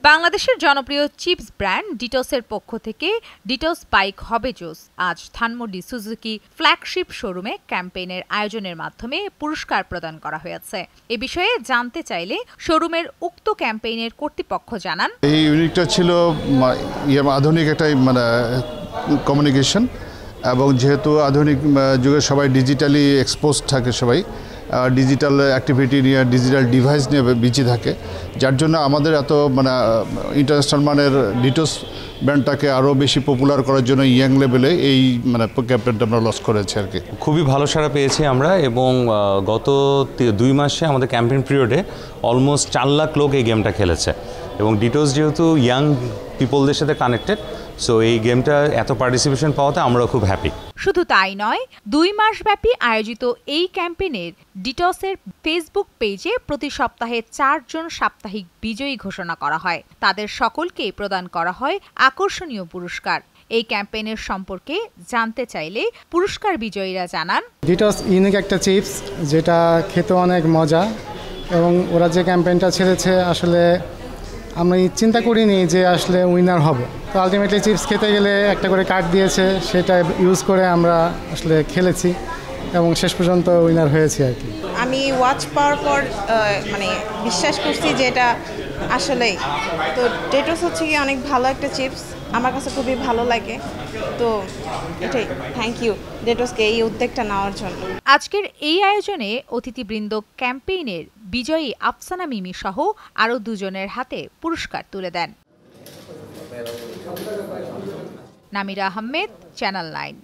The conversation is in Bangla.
বাংলাদেশের জনপ্রিয় চিপস ব্র্যান্ড ডিটোসের পক্ষ থেকে ডিটোস বাইক হবে জোস আজ ধানমন্ডি সুজুকি ফ্ল্যাগশিপ শোরুমে ক্যাম্পেইনের আয়োজনের মাধ্যমে পুরস্কার প্রদান করা হয়েছে। এ বিষয়ে জানতে চাইলে শোরুমের উক্ত ক্যাম্পেইনের কর্তৃপক্ষ জানান, এই ইউনিটটা ছিল আধুনিক একটা কমিউনিকেশন, এবং যেহেতু আধুনিক যুগে সবাই ডিজিটালি এক্সপোজ থাকে, সবাই ডিজিটাল অ্যাক্টিভিটি নিয়ে ডিজিটাল ডিভাইস নিয়ে বিজি থাকে, যার জন্য আমাদের এত ইন্টারন্যাশনাল মানের ডিটোস ব্র্যান্ডটাকে আরও বেশি পপুলার করার জন্য ইয়াং লেভেলে এই ক্যাম্পেইনটা আমরা লঞ্চ করেছি আর কি। খুবই ভালো সাড়া পেয়েছি আমরা, এবং গত 2 মাসে আমাদের ক্যাম্পেইন পিরিয়ডে অলমোস্ট 4 লাখ লোক এই গেমটা খেলেছে, এবং ডিটোস যেহেতু ইয়াং পিপলদের সাথে কানেক্টেড, সো এই গেমটা এত পার্টিসিপেশন পাওয়াতে আমরা খুব হ্যাপি। শুধু তাই নয়, 2 মাসব্যাপী আয়োজিত এই ক্যাম্পেইনের ডিটোসের ফেসবুক পেজে প্রতি সপ্তাহে 4 জন সাপ্তাহিক বিজয়ী ঘোষণা করা হয়। তাদের সকলকে প্রদান করা হয় আকর্ষণীয় পুরস্কার। এই ক্যাম্পেইনের সম্পর্কে জানতে চাইলে পুরস্কার বিজয়ীরা জানান, ডিটোস ইউনিক একটা চিপস, যেটা খেতে অনেক মজা, এবং ওরা যে ক্যাম্পেইনটা ছেড়েছে আসলে আমি চিন্তা করিনি যে আসলে উইনার হব। তো আলটিমেটলি চিপস খেতে গেলে একটা করে কার্ড দিয়েছে, সেটা ইউজ করে আমরা আসলে খেলেছি এবং শেষ পর্যন্ত উইনার হয়েছি আর কি। আমি ওয়াচ পাওয়ার পর বিশ্বাস করছি যে এটা আসলেই তো ডিটোস হচ্ছে কি অনেক ভালো একটা চিপস, আমার কাছে খুবই ভালো লাগে। তো এটাই, থ্যাংক ইউ ডিটোসকে এই উদ্যোগটা নেওয়ার জন্য। আজকের এই আয়োজনে অতিথিবৃন্দ ক্যাম্পেইনের বিজয়ী আফসানা মিমি সহ আরও 2 জনের হাতে পুরস্কার তুলে দেন। নামিরা আহমেদ, চ্যানেল 9।